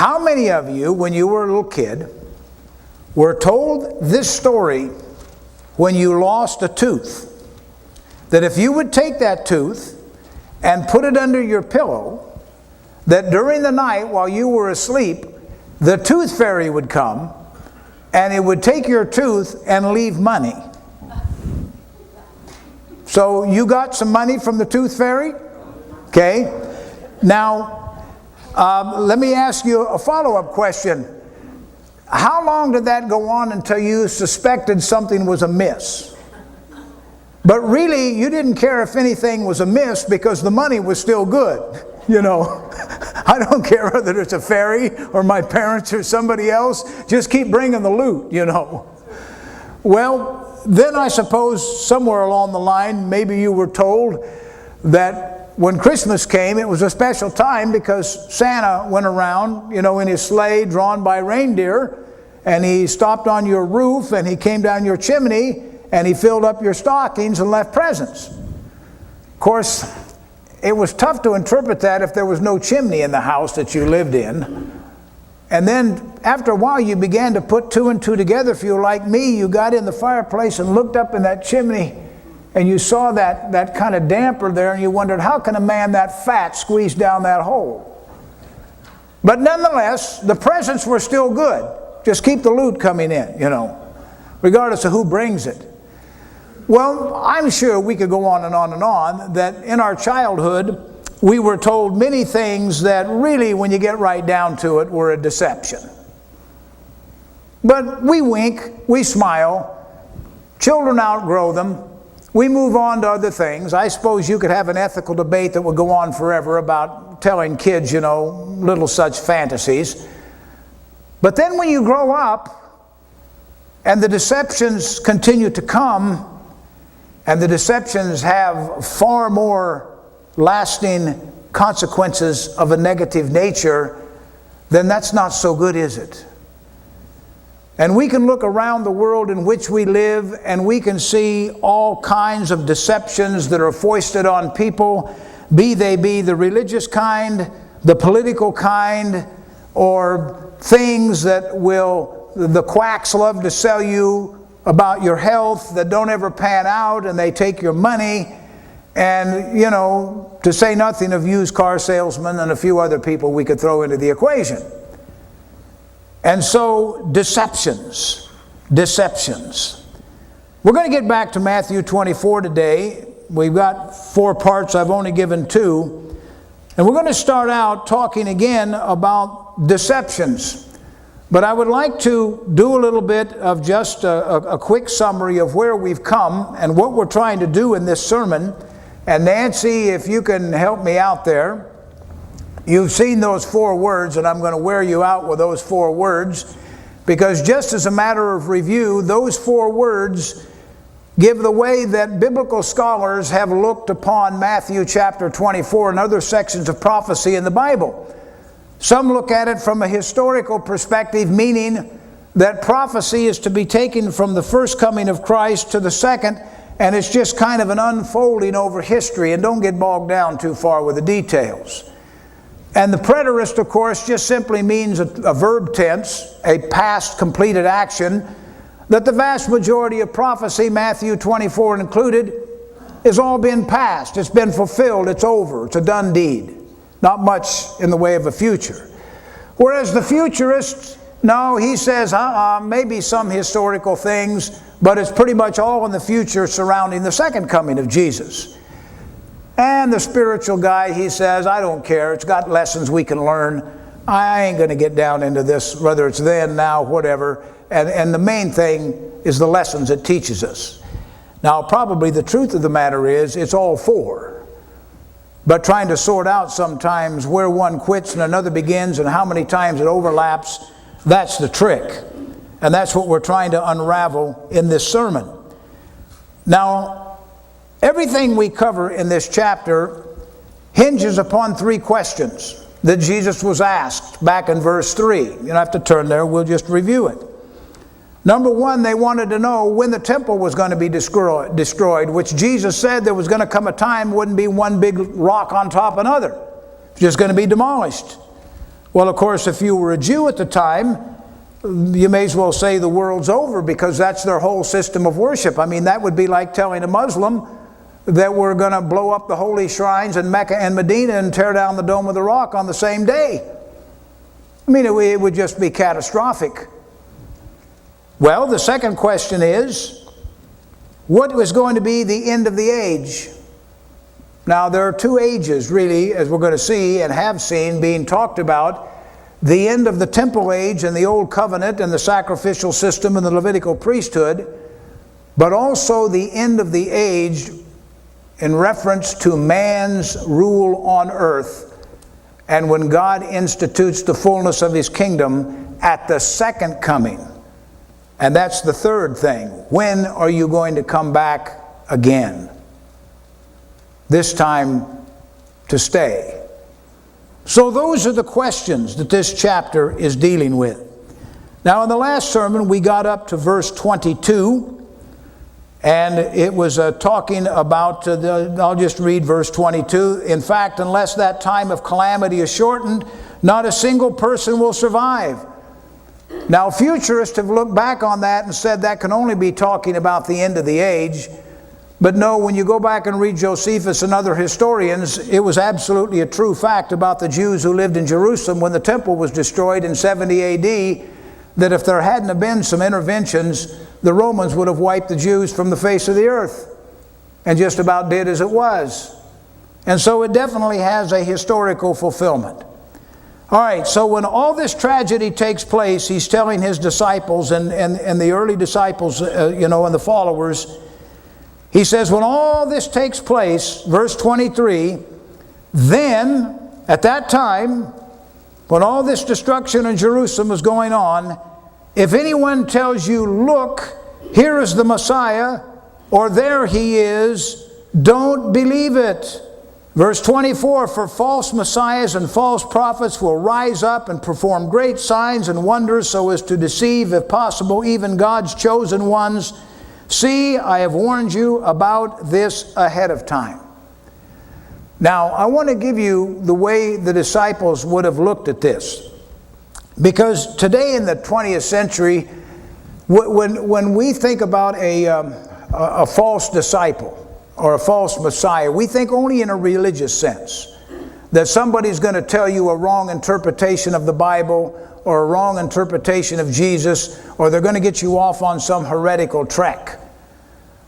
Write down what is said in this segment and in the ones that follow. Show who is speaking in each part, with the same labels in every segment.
Speaker 1: How many of you, when you were a little kid, were told this story when you lost a tooth? That if you would take that tooth and put it under your pillow, that during the night while you were asleep, the tooth fairy would come and it would take your tooth and leave money. So you got some money from the tooth fairy? Okay. Now, let me ask you a follow-up question. How long did that go on until you suspected something was amiss? But really, you didn't care if anything was amiss because the money was still good. You know, I don't care whether it's a fairy or my parents or somebody else. Just keep bringing the loot, you know. Well, then I suppose somewhere along the line, maybe you were told that when Christmas came, it was a special time because Santa went around, you know, in his sleigh drawn by reindeer, and he stopped on your roof and he came down your chimney and he filled up your stockings and left presents. Of course, it was tough to interpret that if there was no chimney in the house that you lived in. And then after a while you began to put two and two together. If you were like me, you got in the fireplace and looked up in that chimney and you saw that kind of damper there and you wondered, how can a man that fat squeeze down that hole? But nonetheless, the presents were still good. Just keep the loot coming in, you know, regardless of who brings it. Well, I'm sure we could go on and on and on, that in our childhood, we were told many things that really, when you get right down to it, were a deception. But we wink, we smile, children outgrow them, we move on to other things. I suppose you could have an ethical debate that would go on forever about telling kids, you know, little such fantasies. But then when you grow up, and the deceptions continue to come, and the deceptions have far more lasting consequences of a negative nature, then that's not so good, is it? And we can look around the world in which we live and we can see all kinds of deceptions that are foisted on people, be they the religious kind, the political kind, or things that the quacks love to sell you about your health that don't ever pan out, and they take your money, and, you know, to say nothing of used car salesmen and a few other people we could throw into the equation. And so, deceptions. We're going to get back to Matthew 24 today. We've got 4 parts, I've only given 2. And we're going to start out talking again about deceptions. But I would like to do a little bit of just a quick summary of where we've come and what we're trying to do in this sermon. And Nancy, if you can help me out there. You've seen those 4 words, and I'm going to wear you out with those 4 words, because just as a matter of review, those 4 words give the way that biblical scholars have looked upon Matthew chapter 24 and other sections of prophecy in the Bible. Some look at it from a historical perspective, meaning that prophecy is to be taken from the first coming of Christ to the second, and it's just kind of an unfolding over history, and don't get bogged down too far with the details. And the preterist, of course, just simply means a verb tense, a past completed action, that the vast majority of prophecy, Matthew 24 included, has all been past. It's been fulfilled. It's over. It's a done deed. Not much in the way of a future. Whereas the futurist, no, he says, maybe some historical things, but it's pretty much all in the future surrounding the second coming of Jesus. And the spiritual guy, he says, I don't care. It's got lessons we can learn. I ain't going to get down into this, whether it's then, now, whatever. And the main thing is the lessons it teaches us. Now, probably the truth of the matter is, it's all 4. But trying to sort out sometimes where one quits and another begins and how many times it overlaps, that's the trick. And that's what we're trying to unravel in this sermon. Now, everything we cover in this chapter hinges upon 3 questions that Jesus was asked back in verse 3. You don't have to turn there, we'll just review it. Number 1, they wanted to know when the temple was going to be destroyed, which Jesus said there was going to come a time it wouldn't be one big rock on top of another. It's just going to be demolished. Well, of course, if you were a Jew at the time, you may as well say the world's over, because that's their whole system of worship. I mean, that would be like telling a Muslim that we're going to blow up the holy shrines in Mecca and Medina and tear down the Dome of the Rock on the same day. I mean, it would just be catastrophic. Well, the second question is, what was going to be the end of the age? Now, there are two ages, really, as we're going to see and have seen being talked about. The end of the temple age and the old covenant and the sacrificial system and the Levitical priesthood, but also the end of the age in reference to man's rule on earth, and when God institutes the fullness of his kingdom at the second coming. And that's the third thing. When are you going to come back again? This time to stay. So those are the questions that this chapter is dealing with. Now, in the last sermon, we got up to verse 22, and it was talking about, I'll just read verse 22. In fact, unless that time of calamity is shortened, not a single person will survive. Now, futurists have looked back on that and said that can only be talking about the end of the age. But no, when you go back and read Josephus and other historians, it was absolutely a true fact about the Jews who lived in Jerusalem when the temple was destroyed in 70 AD, that if there hadn't have been some interventions, the Romans would have wiped the Jews from the face of the earth, and just about did as it was. And so it definitely has a historical fulfillment. All right, so when all this tragedy takes place, he's telling his disciples and the early disciples, and the followers, he says, when all this takes place, verse 23, then, at that time, when all this destruction in Jerusalem is going on, if anyone tells you, look, here is the Messiah, or there he is, don't believe it. Verse 24, for false messiahs and false prophets will rise up and perform great signs and wonders so as to deceive, if possible, even God's chosen ones. See, I have warned you about this ahead of time. Now, I want to give you the way the disciples would have looked at this. Because today in the 20th century, when we think about a false disciple or a false Messiah, we think only in a religious sense. That somebody's going to tell you a wrong interpretation of the Bible or a wrong interpretation of Jesus, or they're going to get you off on some heretical trek.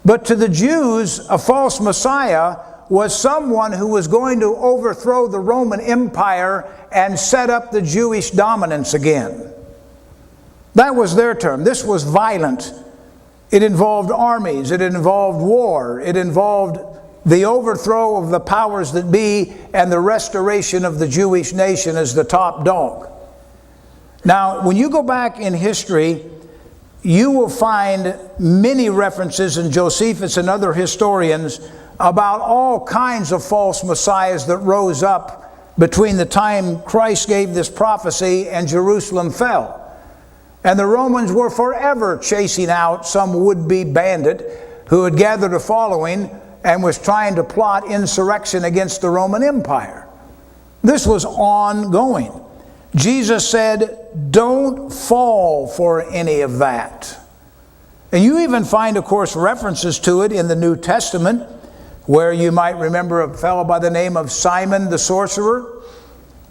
Speaker 1: But to the Jews, a false Messiah was someone who was going to overthrow the Roman Empire and set up the Jewish dominance again. That was their term. This was violent. It involved armies. It involved war. It involved the overthrow of the powers that be and the restoration of the Jewish nation as the top dog. Now, when you go back in history, you will find many references in Josephus and other historians about all kinds of false messiahs that rose up between the time Christ gave this prophecy and Jerusalem fell. And the Romans were forever chasing out some would-be bandit who had gathered a following and was trying to plot insurrection against the Roman Empire. This was ongoing. Jesus said, don't fall for any of that. And you even find, of course, references to it in the New Testament, where you might remember a fellow by the name of Simon the sorcerer.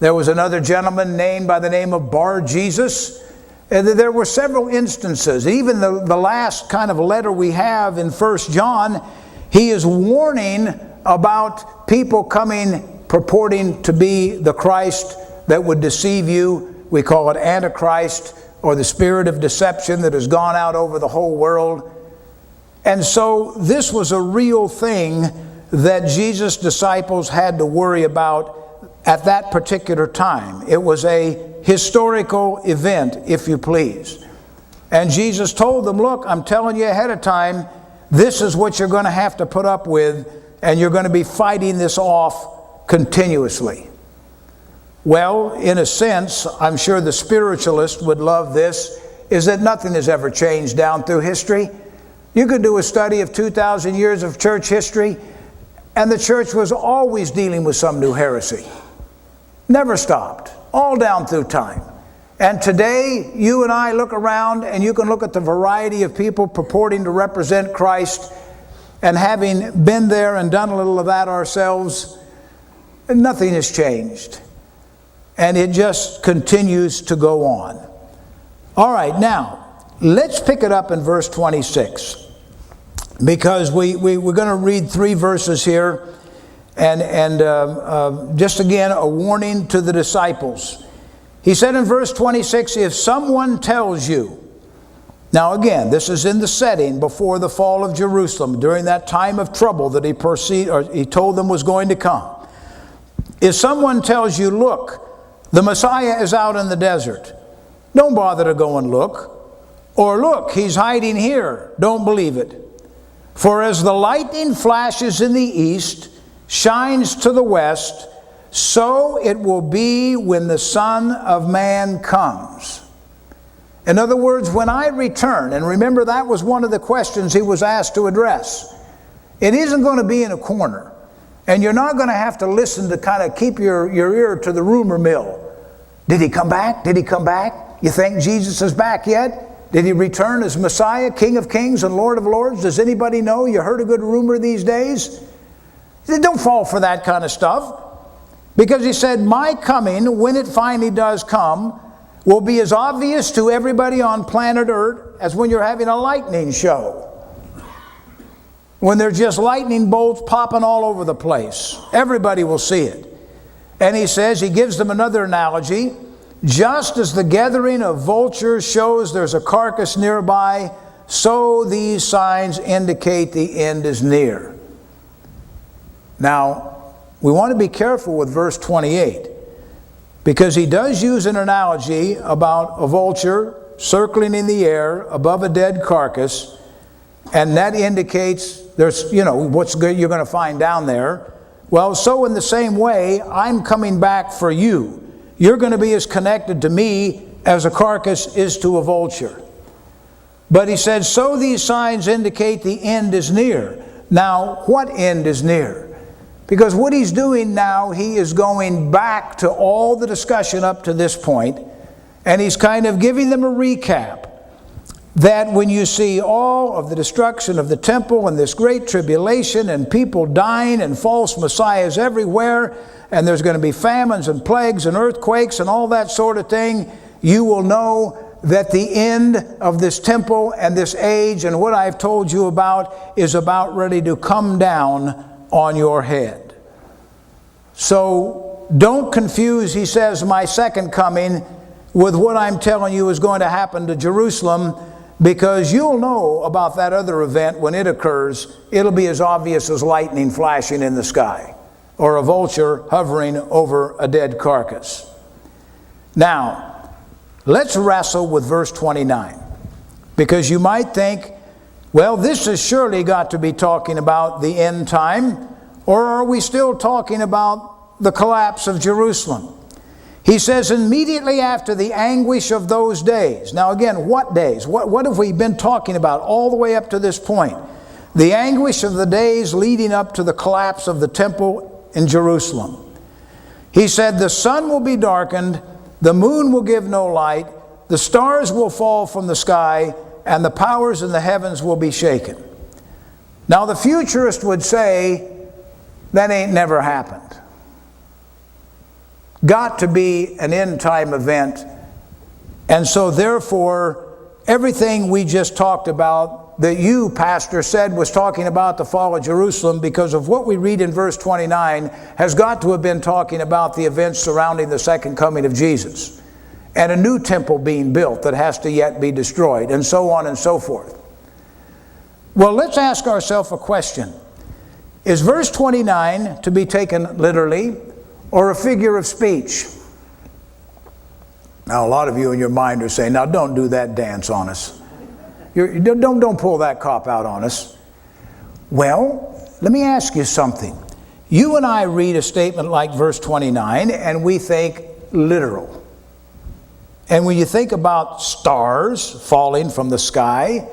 Speaker 1: There was another gentleman named by the name of Bar-Jesus. And there were several instances. Even the last kind of letter we have in 1 John, he is warning about people coming purporting to be the Christ that would deceive you. We call it Antichrist, or the spirit of deception that has gone out over the whole world. And so this was a real thing that Jesus' disciples had to worry about at that particular time. It was a historical event, if you please. And Jesus told them, look, I'm telling you ahead of time, this is what you're going to have to put up with, and you're going to be fighting this off continuously. Well, in a sense, I'm sure the spiritualist would love this, is that nothing has ever changed down through history. You could do a study of 2,000 years of church history, and the church was always dealing with some new heresy. Never stopped. all down through time. And today, you and I look around and you can look at the variety of people purporting to represent Christ, and having been there and done a little of that ourselves, nothing has changed. And it just continues to go on. All right, now, let's pick it up in verse 26. Because we're going to read 3 verses here. And just again, a warning to the disciples. He said in verse 26, if someone tells you, now again, this is in the setting before the fall of Jerusalem, during that time of trouble that he told them was going to come. If someone tells you, look, the Messiah is out in the desert, don't bother to go and look. Or look, he's hiding here, don't believe it. For as the lightning flashes in the east, shines to the west, so it will be when the Son of Man comes. In other words, when I return, and remember that was one of the questions he was asked to address. It isn't going to be in a corner. And you're not going to have to listen to kind of keep your ear to the rumor mill. Did he come back? Did he come back? You think Jesus is back yet? Did he return as Messiah, King of Kings and Lord of Lords? Does anybody know? You heard a good rumor these days? Don't fall for that kind of stuff. Because he said, my coming, when it finally does come, will be as obvious to everybody on planet Earth as when you're having a lightning show. When there's just lightning bolts popping all over the place. Everybody will see it. And he says, he gives them another analogy. Just as the gathering of vultures shows there's a carcass nearby, so these signs indicate the end is near. Now, we want to be careful with verse 28, because he does use an analogy about a vulture circling in the air above a dead carcass, and that indicates there's, what's good you're going to find down there. Well, so in the same way, I'm coming back for you. You're going to be as connected to me as a carcass is to a vulture. But he said, so these signs indicate the end is near. Now, what end is near? Because what he's doing now, he is going back to all the discussion up to this point, and he's kind of giving them a recap. That when you see all of the destruction of the temple and this great tribulation and people dying and false messiahs everywhere, and there's going to be famines and plagues and earthquakes and all that sort of thing, you will know that the end of this temple and this age and what I've told you about is about ready to come down on your head. So don't confuse, he says, my second coming with what I'm telling you is going to happen to Jerusalem, because you'll know about that other event when it occurs. It'll be as obvious as lightning flashing in the sky or a vulture hovering over a dead carcass. Now, let's wrestle with verse 29, because you might think, well, this has surely got to be talking about the end time, or are we still talking about the collapse of Jerusalem? He says, immediately after the anguish of those days. Now again, what days? What have we been talking about all the way up to this point? The anguish of the days leading up to the collapse of the temple in Jerusalem. He said, the sun will be darkened, the moon will give no light, the stars will fall from the sky, and the powers in the heavens will be shaken. Now the futurist would say, that ain't never happened. Got to be an end time event. And so therefore, everything we just talked about that you, Pastor, said was talking about the fall of Jerusalem, because of what we read in verse 29, has got to have been talking about the events surrounding the second coming of Jesus and a new temple being built that has to yet be destroyed, and so on and so forth. Well, let's ask ourselves a question. Is verse 29 to be taken literally, or a figure of speech? Now, a lot of you in your mind are saying, now don't do that dance on us. Don't pull that cop out on us. Well, let me ask you something. You and I read a statement like verse 29 and we think literal. And when you think about stars falling from the sky,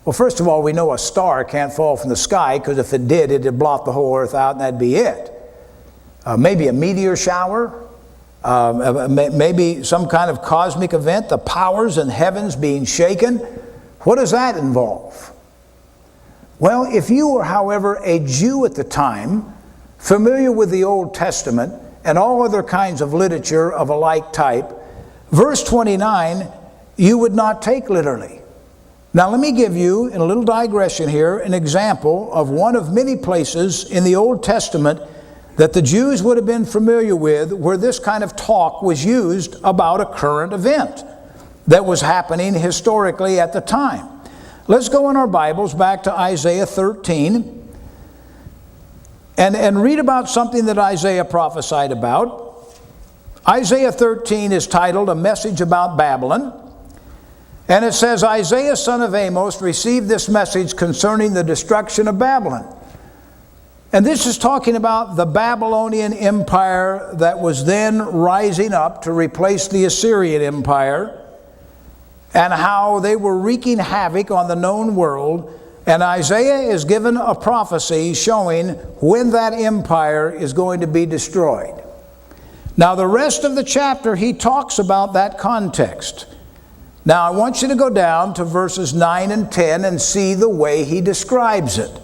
Speaker 1: well, first of all, we know a star can't fall from the sky, because if it did, it'd blot the whole earth out and that'd be it. Maybe a meteor shower, maybe some kind of cosmic event, the powers in heavens being shaken. What does that involve? Well, if you were, however, a Jew at the time, familiar with the Old Testament and all other kinds of literature of a like type, verse 29 you would not take literally. Now let me give you, in a little digression here, an example of one of many places in the Old Testament that the Jews would have been familiar with where this kind of talk was used about a current event that was happening historically at the time. Let's go in our Bibles back to Isaiah 13 and read about something that Isaiah prophesied about. Isaiah 13 is titled A Message About Babylon. And it says, Isaiah son of Amos received this message concerning the destruction of Babylon. And this is talking about the Babylonian Empire that was then rising up to replace the Assyrian Empire, and how they were wreaking havoc on the known world. And Isaiah is given a prophecy showing when that empire is going to be destroyed. Now the rest of the chapter, he talks about that context. Now I want you to go down to verses 9 and 10 and see the way he describes it.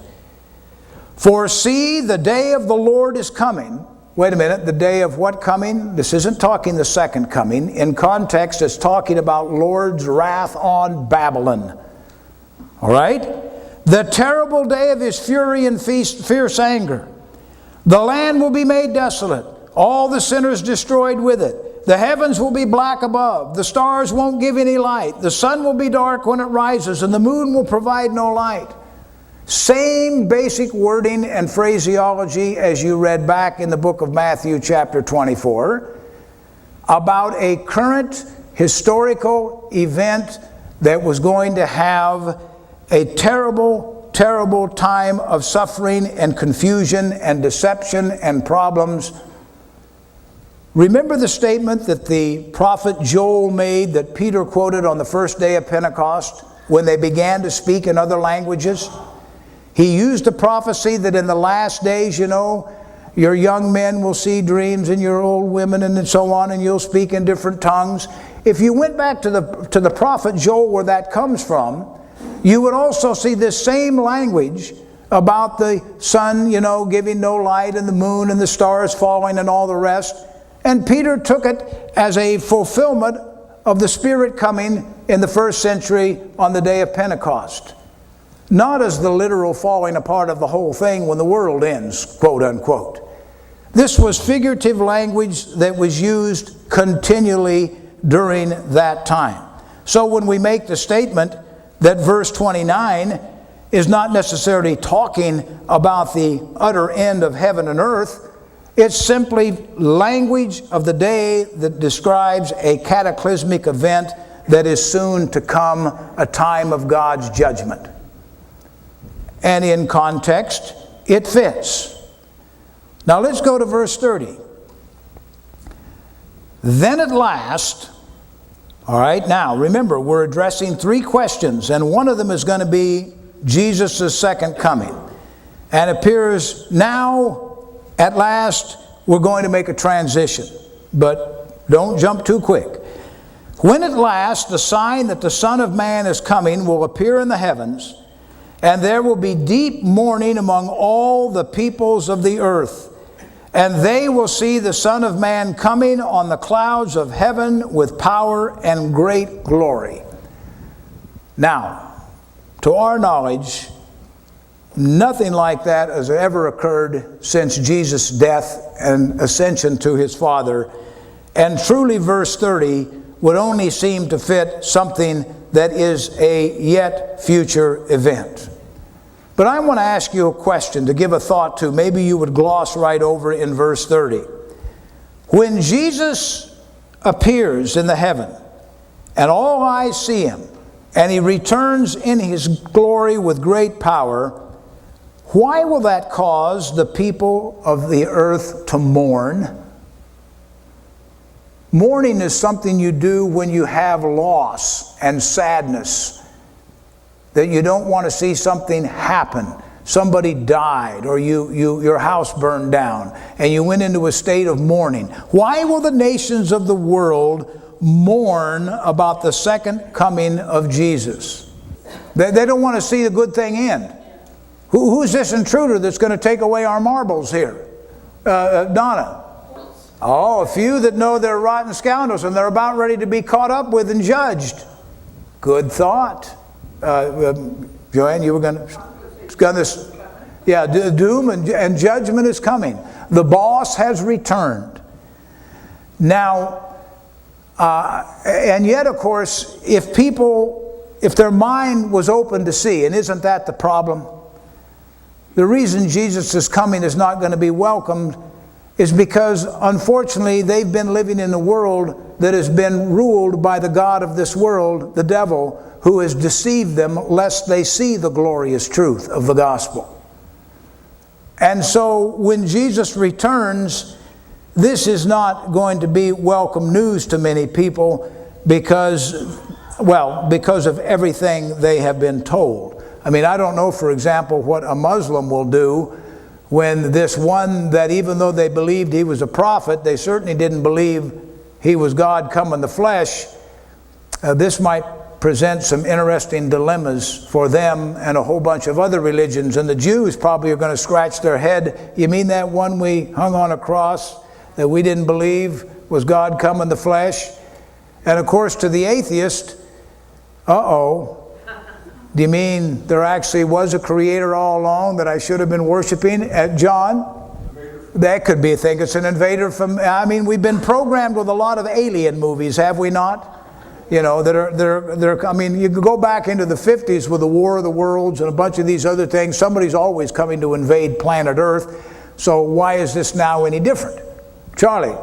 Speaker 1: For see, the day of the Lord is coming. Wait a minute, the day of what coming? This isn't talking the second coming. In context, it's talking about Lord's wrath on Babylon. All right? The terrible day of his fury and fierce anger. The land will be made desolate, all the sinners destroyed with it. The heavens will be black above. The stars won't give any light. The sun will be dark when it rises, and the moon will provide no light. Same basic wording and phraseology as you read back in the book of Matthew chapter 24 about a current historical event that was going to have a terrible, terrible time of suffering and confusion and deception and problems. Remember the statement that the prophet Joel made that Peter quoted on the first day of Pentecost when they began to speak in other languages? He used a prophecy that in the last days, your young men will see dreams and your old women and so on, and you'll speak in different tongues. If you went back to the prophet Joel where that comes from, you would also see this same language about the sun, giving no light, and the moon and the stars falling and all the rest. And Peter took it as a fulfillment of the Spirit coming in the first century on the day of Pentecost. Not as the literal falling apart of the whole thing when the world ends, quote unquote. This was figurative language that was used continually during that time. So when we make the statement that verse 29 is not necessarily talking about the utter end of heaven and earth, it's simply language of the day that describes a cataclysmic event that is soon to come, a time of God's judgment. And in context, it fits. Now let's go to verse 30. Then at last, all right, now remember, we're addressing three questions, and one of them is going to be Jesus' second coming. And it appears now, at last, we're going to make a transition. But don't jump too quick. When at last the sign that the Son of Man is coming will appear in the heavens, and there will be deep mourning among all the peoples of the earth. And they will see the Son of Man coming on the clouds of heaven with power and great glory. Now, to our knowledge, nothing like that has ever occurred since Jesus' death and ascension to his Father. And truly, verse 30 would only seem to fit something that is a yet future event. But I want to ask you a question to give a thought to. Maybe you would gloss right over in verse 30. When Jesus appears in the heaven, and all eyes see him, and he returns in his glory with great power, why will that cause the people of the earth to mourn? Mourning is something you do when you have loss and sadness, that you don't want to see something happen somebody died, or your house burned down, and you went into a state of mourning, why will the nations of the world mourn about the second coming of Jesus? They don't want to see the good thing end. Who's this intruder that's going to take away our marbles here? Donna. Oh, a few that know they're rotten scoundrels and they're about ready to be caught up with and judged. Good thought. Joanne, you were going to... Yeah, doom and judgment is coming. The boss has returned. Now, and yet, of course, if their mind was open to see, and isn't that the problem? The reason Jesus' coming is not going to be welcomed is because, unfortunately, they've been living in a world that has been ruled by the god of this world, the devil, who has deceived them lest they see the glorious truth of the gospel. And so when Jesus returns, this is not going to be welcome news to many people because of everything they have been told. I mean, I don't know, for example, what a Muslim will do when this one that, even though they believed he was a prophet, they certainly didn't believe he was God come in the flesh. This might present some interesting dilemmas for them and a whole bunch of other religions. And the Jews probably are going to scratch their head. You mean that one we hung on a cross that we didn't believe was God come in the flesh? And of course, to the atheist, do you mean there actually was a creator all along that I should have been worshiping? John? That could be a thing. It's an invader from... I mean, we've been programmed with a lot of alien movies, have we not? You know, I mean, you can go back into the 50s with the War of the Worlds and a bunch of these other things. Somebody's always coming to invade planet Earth. So why is this now any different? Charlie?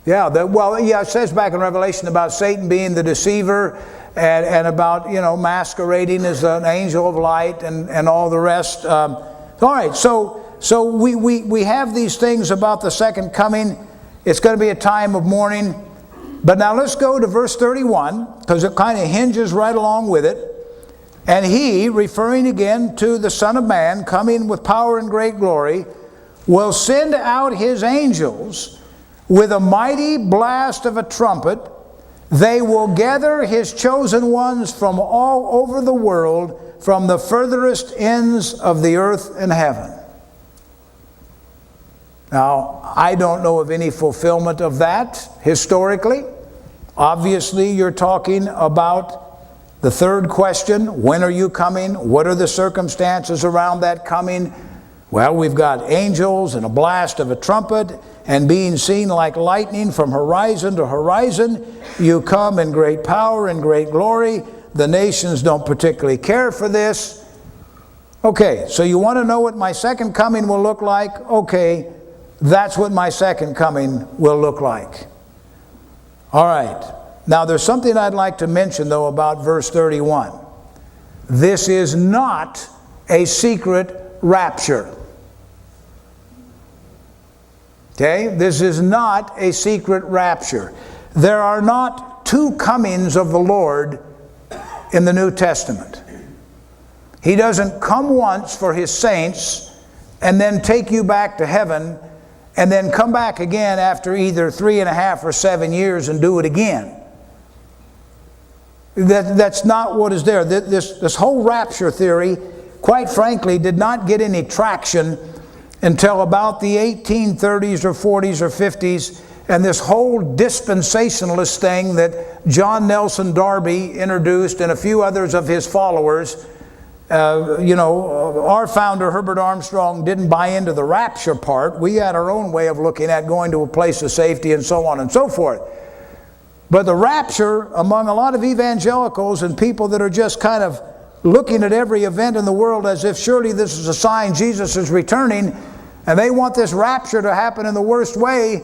Speaker 1: Yeah, it says back in Revelation about Satan being the deceiver, and about, masquerading as an angel of light and all the rest. All right, so we have these things about the second coming. It's going to be a time of mourning. But now let's go to verse 31, because it kind of hinges right along with it. And he, referring again to the Son of Man, coming with power and great glory, will send out his angels with a mighty blast of a trumpet. They will gather his chosen ones from all over the world, from the furthest ends of the earth and heaven. Now, I don't know of any fulfillment of that historically. Obviously, you're talking about the third question, when are you coming? What are the circumstances around that coming? Well, we've got angels and a blast of a trumpet, and being seen like lightning from horizon to horizon. You come in great power and great glory. The nations don't particularly care for this. Okay, so you want to know what my second coming will look like? Okay, that's what my second coming will look like. All right. Now there's something I'd like to mention, though, about verse 31. This is not a secret rapture. Okay? This is not a secret rapture. There are not two comings of the Lord in the New Testament. He doesn't come once for his saints and then take you back to heaven and then come back again after either 3.5 or 7 years and do it again. That's not what is there. This whole rapture theory, quite frankly, did not get any traction until about the 1830s or 40s or 50s, and this whole dispensationalist thing that John Nelson Darby introduced and a few others of his followers. Our founder, Herbert Armstrong, didn't buy into the rapture part. We had our own way of looking at going to a place of safety and so on and so forth. But the rapture, among a lot of evangelicals and people that are just kind of looking at every event in the world as if surely this is a sign Jesus is returning, and they want this rapture to happen in the worst way.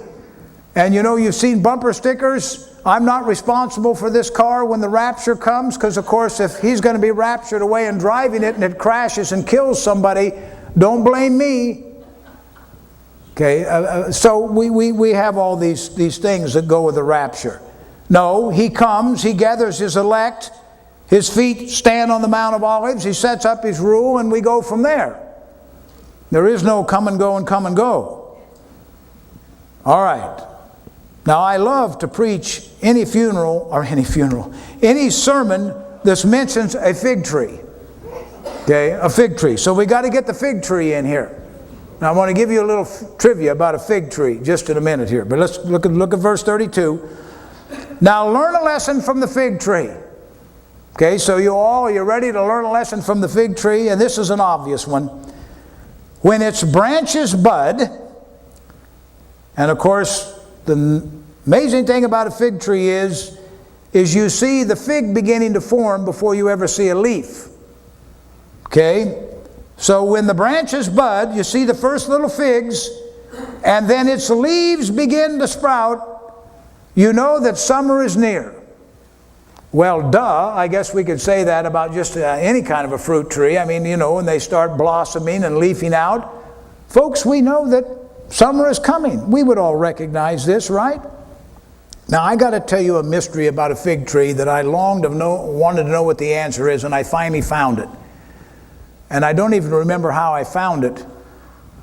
Speaker 1: And you've seen bumper stickers, I'm not responsible for this car when the rapture comes, because of course if he's going to be raptured away and driving it and it crashes and kills somebody, don't blame me. Okay, so we have all these things that go with the rapture. No, he comes, he gathers his elect, his feet stand on the Mount of Olives, he sets up his rule, and we go from there. There is no come and go and come and go. All right. Now, I love to preach any sermon that mentions a fig tree. Okay, a fig tree. So we got to get the fig tree in here. Now, I want to give you a little trivia about a fig tree just in a minute here. But let's look at verse 32. Now, learn a lesson from the fig tree. Okay, so you're ready to learn a lesson from the fig tree, and this is an obvious one. When its branches bud, and of course, the amazing thing about a fig tree is you see the fig beginning to form before you ever see a leaf. Okay? So when the branches bud, you see the first little figs, and then its leaves begin to sprout, you know that summer is near. Well, duh, I guess we could say that about just any kind of a fruit tree. I mean, when they start blossoming and leafing out, folks, we know that summer is coming. We would all recognize this, right? Now, I got to tell you a mystery about a fig tree that I wanted to know what the answer is, and I finally found it. And I don't even remember how I found it.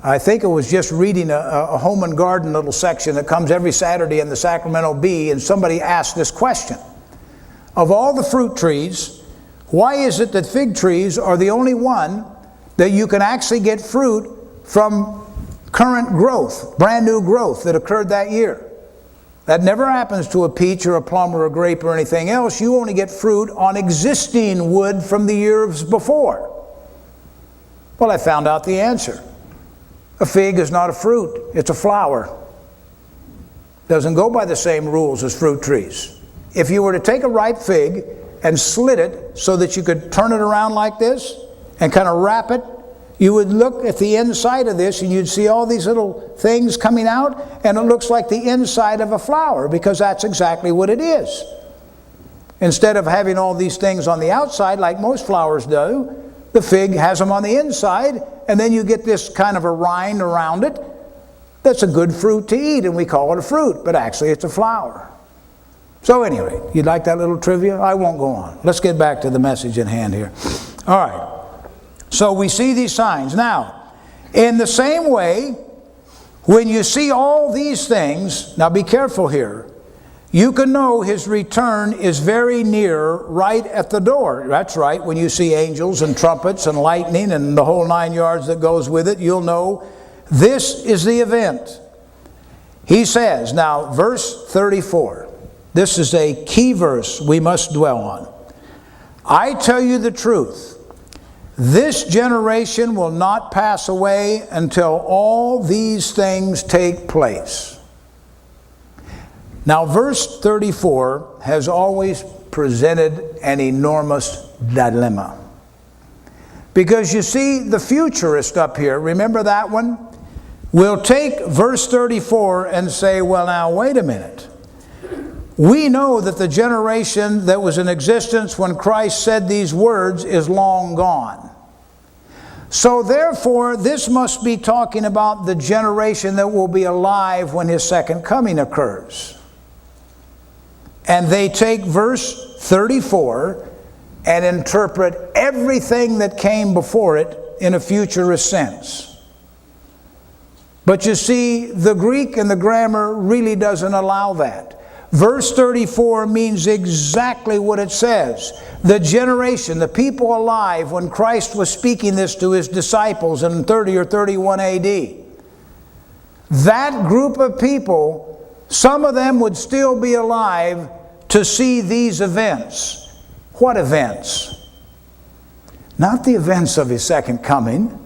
Speaker 1: I think it was just reading a home and garden little section that comes every Saturday in the Sacramento Bee, and somebody asked this question. Of all the fruit trees, why is it that fig trees are the only one that you can actually get fruit from current growth, brand new growth that occurred that year? That never happens to a peach or a plum or a grape or anything else. You only get fruit on existing wood from the years before. Well, I found out the answer. A fig is not a fruit, it's a flower. Doesn't go by the same rules as fruit trees. If you were to take a ripe fig and slit it so that you could turn it around like this and kind of wrap it, you would look at the inside of this and you'd see all these little things coming out, and it looks like the inside of a flower, because that's exactly what it is. Instead of having all these things on the outside like most flowers do, the fig has them on the inside, and then you get this kind of a rind around it that's a good fruit to eat, and we call it a fruit, but actually it's a flower. So anyway, you'd like that little trivia? I won't go on. Let's get back to the message in hand here. All right. So we see these signs. Now, in the same way, when you see all these things, now be careful here, you can know his return is very near, right at the door. That's right. When you see angels and trumpets and lightning and the whole 9 yards that goes with it, you'll know this is the event. He says, now verse 34. This is a key verse we must dwell on. I tell you the truth, this generation will not pass away until all these things take place. Now, verse 34 has always presented an enormous dilemma. Because you see, the futurist up here, remember that one? Will take verse 34 and say, well, now, wait a minute. We know that the generation that was in existence when Christ said these words is long gone. So therefore, this must be talking about the generation that will be alive when his second coming occurs. And they take verse 34 and interpret everything that came before it in a futurist sense. But you see, the Greek and the grammar really doesn't allow that. Verse 34 means exactly what it says. The generation, the people alive when Christ was speaking this to his disciples in 30 or 31 AD. That group of people, some of them would still be alive to see these events. What events? Not the events of his second coming.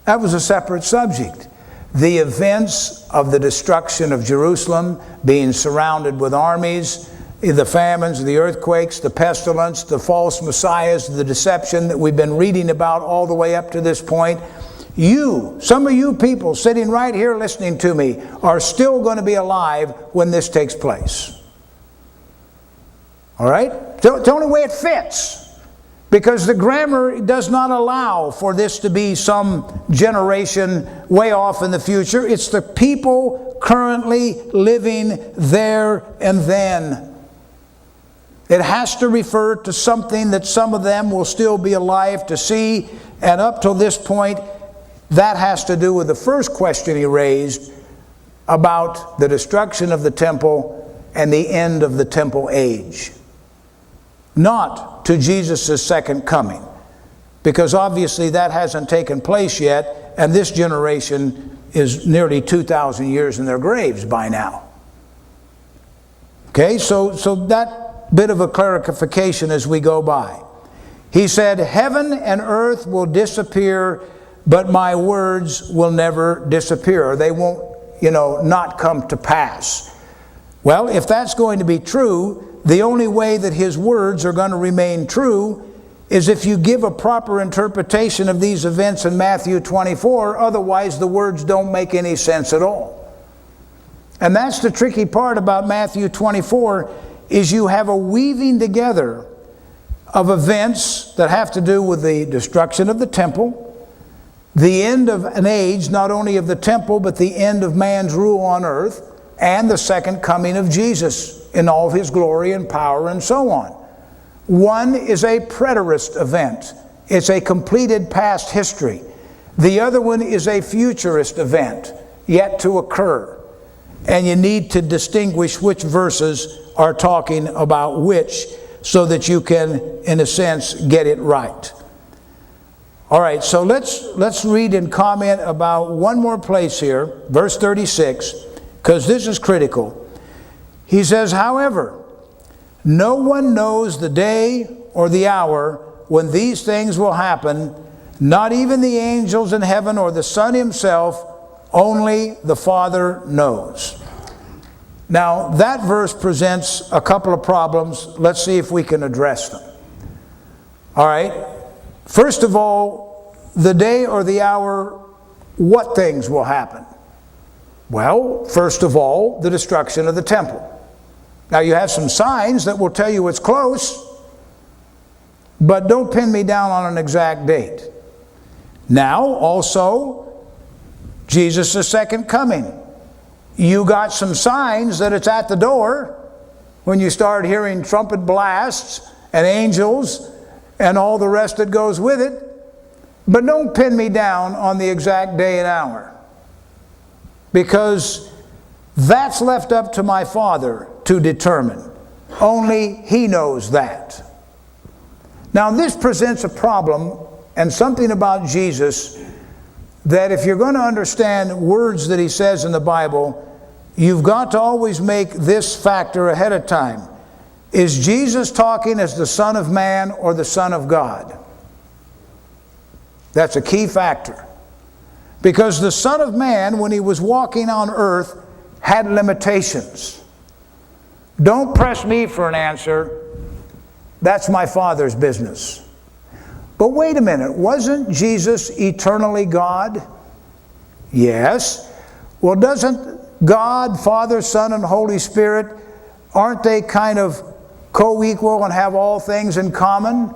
Speaker 1: That was a separate subject. The events of the destruction of Jerusalem, being surrounded with armies, the famines, the earthquakes, the pestilence, the false messiahs, the deception that we've been reading about all the way up to this point. Some of you people sitting right here listening to me, are still going to be alive when this takes place. All right? It's the only way it fits. Because the grammar does not allow for this to be some generation way off in the future. It's the people currently living there and then. It has to refer to something that some of them will still be alive to see. And up till this point, that has to do with the first question he raised about the destruction of the temple and the end of the temple age. Not to Jesus' second coming, because obviously that hasn't taken place yet, and this generation is nearly 2,000 years in their graves by now. Okay, so that bit of a clarification as we go by. He said, heaven and earth will disappear, but my words will never disappear. They won't, not come to pass. Well, if that's going to be true, the only way that his words are going to remain true is if you give a proper interpretation of these events in Matthew 24. Otherwise, the words don't make any sense at all. And that's the tricky part about Matthew 24, is you have a weaving together of events that have to do with the destruction of the temple, the end of an age, not only of the temple, but the end of man's rule on earth, and the second coming of Jesus in all of his glory and power and so on. One is a preterist event. It's a completed past history. The other one is a futurist event, yet to occur. And you need to distinguish which verses are talking about which, so that you can, in a sense, get it right. All right, so let's read and comment about one more place here, verse 36, because this is critical. He says, however, no one knows the day or the hour when these things will happen, not even the angels in heaven or the Son himself, only the Father knows. Now, that verse presents a couple of problems. Let's see if we can address them. All right. First of all, the day or the hour, what things will happen? Well, first of all, the destruction of the temple. Now, you have some signs that will tell you it's close, but don't pin me down on an exact date. Now, also, Jesus' second coming. You got some signs that it's at the door when you start hearing trumpet blasts and angels and all the rest that goes with it. But don't pin me down on the exact day and hour, because that's left up to my Father to determine. Only He knows that. Now, this presents a problem and something about Jesus that if you're going to understand words that He says in the Bible, you've got to always make this factor ahead of time. Is Jesus talking as the Son of Man or the Son of God? That's a key factor. Because the Son of Man, when He was walking on earth, had limitations. Don't press me for an answer. That's my Father's business. But wait a minute, wasn't Jesus eternally God? Yes. Well, doesn't God, Father, Son, and Holy Spirit, aren't they kind of co-equal and have all things in common?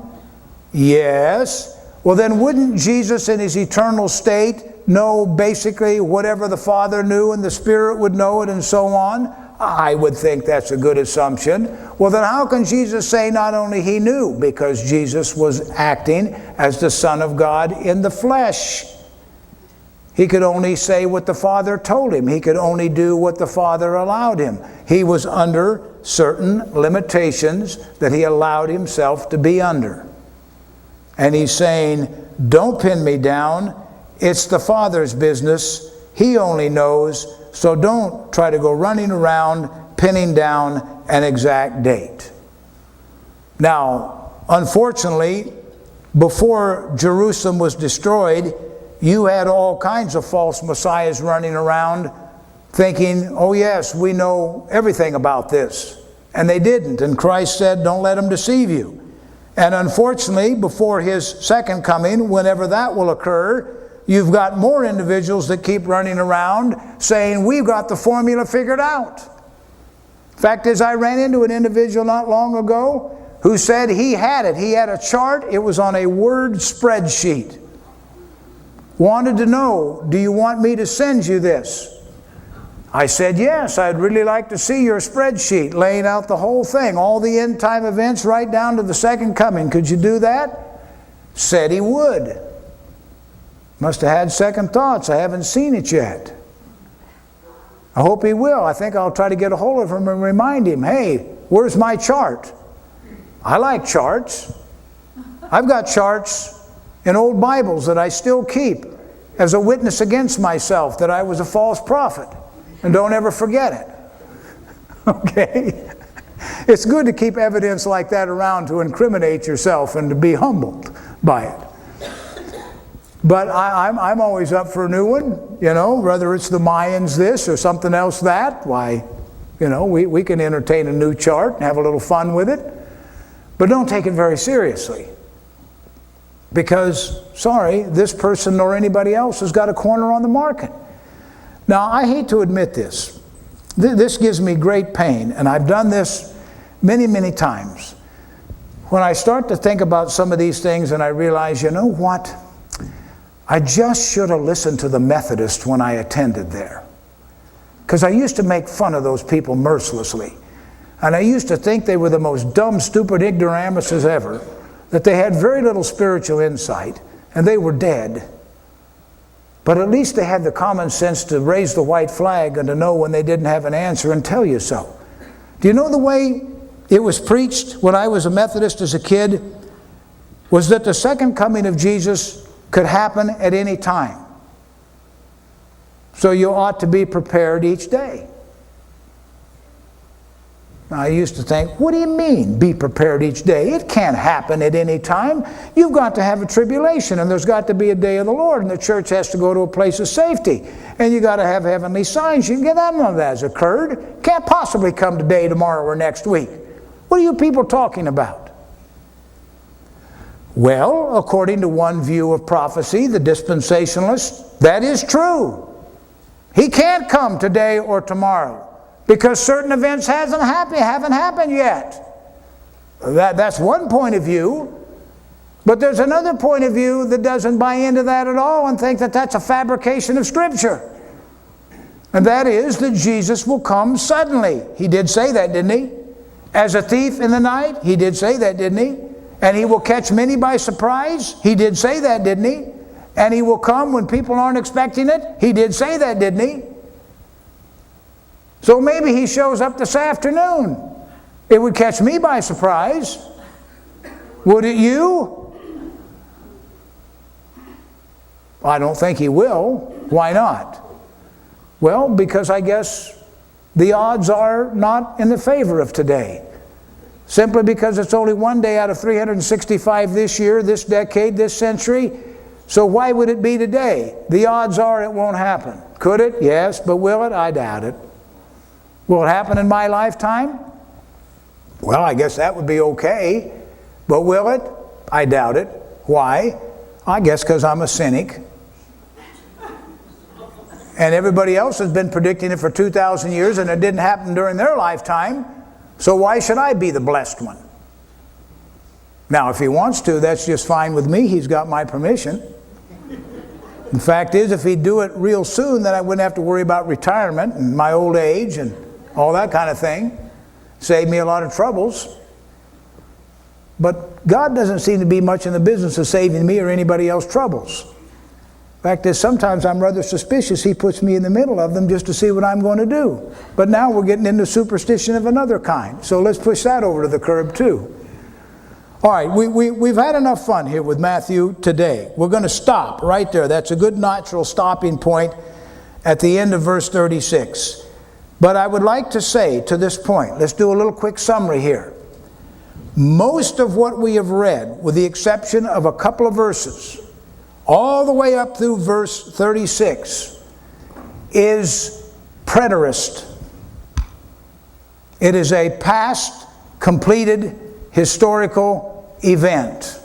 Speaker 1: Yes. Well, then wouldn't Jesus in His eternal state know basically whatever the Father knew and the Spirit would know it and so on? I would think that's a good assumption. Well, then how can Jesus say not only He knew? Because Jesus was acting as the Son of God in the flesh. He could only say what the Father told Him. He could only do what the Father allowed Him. He was under certain limitations that He allowed Himself to be under. And He's saying, don't pin me down. It's the Father's business. He only knows. So don't try to go running around pinning down an exact date. Now, unfortunately, before Jerusalem was destroyed, you had all kinds of false messiahs running around thinking, oh yes, we know everything about this. And they didn't. And Christ said, don't let them deceive you. And unfortunately, before His second coming, whenever that will occur, you've got more individuals that keep running around saying, we've got the formula figured out. Fact is, I ran into an individual not long ago who said he had it. He had a chart. It was on a Word spreadsheet. Wanted to know, do you want me to send you this? I said, yes, I'd really like to see your spreadsheet laying out the whole thing, all the end time events right down to the second coming. Could you do that? Said he would. Must have had second thoughts. I haven't seen it yet. I hope he will. I think I'll try to get a hold of him and remind him, hey, where's my chart? I like charts. I've got charts in old Bibles that I still keep as a witness against myself that I was a false prophet. And don't ever forget it. Okay? It's good to keep evidence like that around to incriminate yourself and to be humbled by it. But I'm always up for a new one, you know, whether it's the Mayans this or something else that. Why, you know, we can entertain a new chart and have a little fun with it. But don't take it very seriously. Because, sorry, this person or anybody else has got a corner on the market. Now, I hate to admit this. This gives me great pain, and I've done this many, many times. When I start to think about some of these things and I realize, you know what? I just should have listened to the Methodists when I attended there. Because I used to make fun of those people mercilessly. And I used to think they were the most dumb, stupid ignoramuses ever. That they had very little spiritual insight. And they were dead. But at least they had the common sense to raise the white flag and to know when they didn't have an answer and tell you so. Do you know the way it was preached when I was a Methodist as a kid? Was that the second coming of Jesus could happen at any time. So you ought to be prepared each day. Now, I used to think, what do you mean, be prepared each day? It can't happen at any time. You've got to have a tribulation, and there's got to be a day of the Lord, and the church has to go to a place of safety. And you got to have heavenly signs. You can get none of that has occurred. Can't possibly come today, tomorrow, or next week. What are you people talking about? Well, according to one view of prophecy, the dispensationalists, that is true. He can't come today or tomorrow because certain events haven't happened yet. That's one point of view. But there's another point of view that doesn't buy into that at all and think that that's a fabrication of Scripture. And that is that Jesus will come suddenly. He did say that, didn't he? As a thief in the night. He did say that, didn't he? And he will catch many by surprise. He did say that, didn't he? And he will come when people aren't expecting it. He did say that, didn't he? So maybe he shows up this afternoon. It would catch me by surprise. Would it you? I don't think he will. Why not? Well, because I guess the odds are not in the favor of today. Simply because it's only one day out of 365 this year, this decade, this century. So why would it be today? The odds are it won't happen. Could it? Yes. But will it? I doubt it. Will it happen in my lifetime? Well, I guess that would be okay. But will it? I doubt it. Why? I guess because I'm a cynic. And everybody else has been predicting it for 2,000 years and it didn't happen during their lifetime. So why should I be the blessed one? Now, if he wants to, that's just fine with me. He's got my permission. The fact is, if he'd do it real soon, then I wouldn't have to worry about retirement and my old age and all that kind of thing. Save me a lot of troubles. But God doesn't seem to be much in the business of saving me or anybody else troubles. Fact is, sometimes I'm rather suspicious he puts me in the middle of them just to see what I'm going to do. But now we're getting into superstition of another kind. So let's push that over to the curb too. All right, we've had enough fun here with Matthew today. We're going to stop right there. That's a good natural stopping point at the end of verse 36. But I would like to say to this point, let's do a little quick summary here. Most of what we have read, with the exception of a couple of verses, all the way up through verse 36, is preterist. It is a past, completed, historical event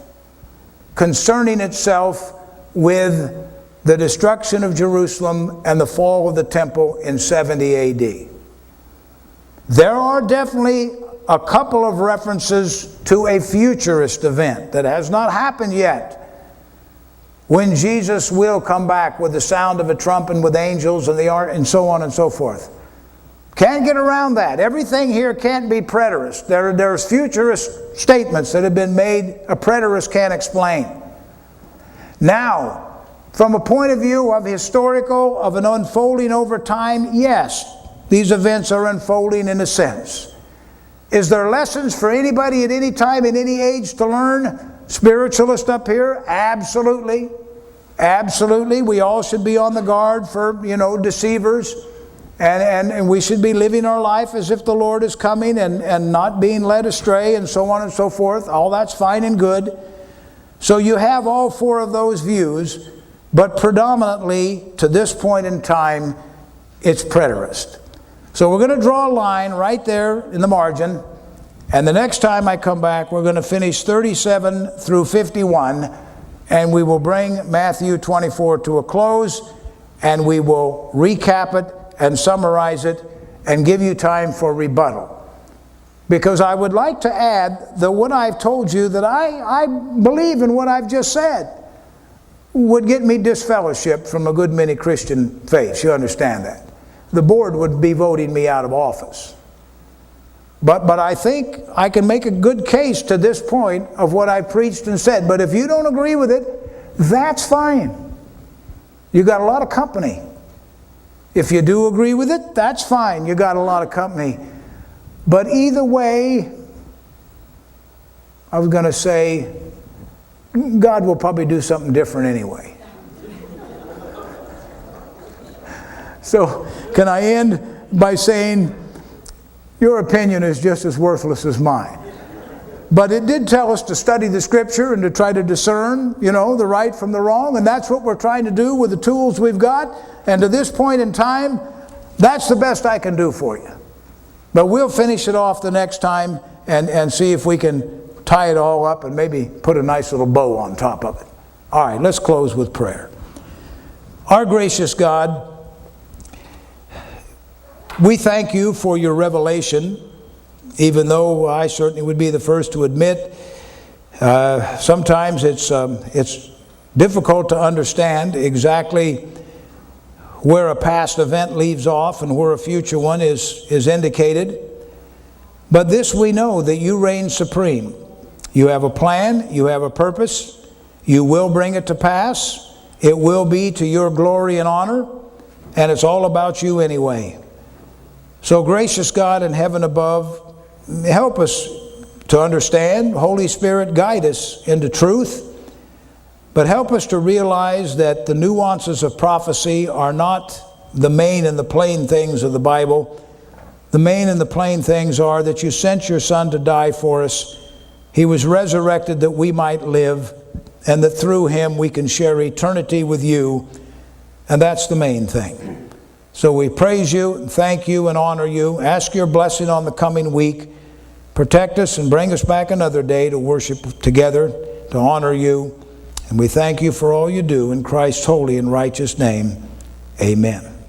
Speaker 1: concerning itself with the destruction of Jerusalem and the fall of the temple in 70 AD. There are definitely a couple of references to a futurist event that has not happened yet, when Jesus will come back with the sound of a trump and with angels and the art and so on and so forth. Can't get around that. Everything here can't be preterist. There's futurist statements that have been made a preterist can't explain. Now, From a point of view of historical, of an unfolding over time, yes, these events are unfolding in a sense. Is there lessons for anybody at any time, in any age to learn? Spiritualist up here? Absolutely. Absolutely. We all should be on the guard for, deceivers. And we should be living our life as if the Lord is coming and not being led astray and so on and so forth. All that's fine and good. So you have all four of those views, but predominantly, to this point in time, it's preterist. So we're going to draw a line right there in the margin, and the next time I come back, we're going to finish 37 through 51, and we will bring Matthew 24 to a close, and we will recap it and summarize it and give you time for rebuttal. Because I would like to add that what I've told you, that I believe in what I've just said, would get me disfellowship from a good many Christian faiths. You understand that? The board would be voting me out of office. But I think I can make a good case to this point of what I preached and said. But if you don't agree with it, that's fine. You got a lot of company. If you do agree with it, that's fine. You got a lot of company. But either way, I was going to say, God will probably do something different anyway. So, can I end by saying, your opinion is just as worthless as mine. But it did tell us to study the Scripture and to try to discern, the right from the wrong. And that's what we're trying to do with the tools we've got. And to this point in time, that's the best I can do for you. But we'll finish it off the next time and see if we can tie it all up and maybe put a nice little bow on top of it. All right, let's close with prayer. Our gracious God, we thank you for your revelation, even though I certainly would be the first to admit sometimes it's difficult to understand exactly where a past event leaves off and where a future one is indicated. But this we know, that you reign supreme. You have a plan, you have a purpose, you will bring it to pass. It will be to your glory and honor, and it's all about you anyway. So gracious God in heaven above, help us to understand. Holy Spirit, guide us into truth. But help us to realize that the nuances of prophecy are not the main and the plain things of the Bible. The main and the plain things are that you sent your Son to die for us. He was resurrected that we might live, and that through him we can share eternity with you. And that's the main thing. So we praise you, and thank you, and honor you. Ask your blessing on the coming week. Protect us and bring us back another day to worship together, to honor you. And we thank you for all you do in Christ's holy and righteous name. Amen.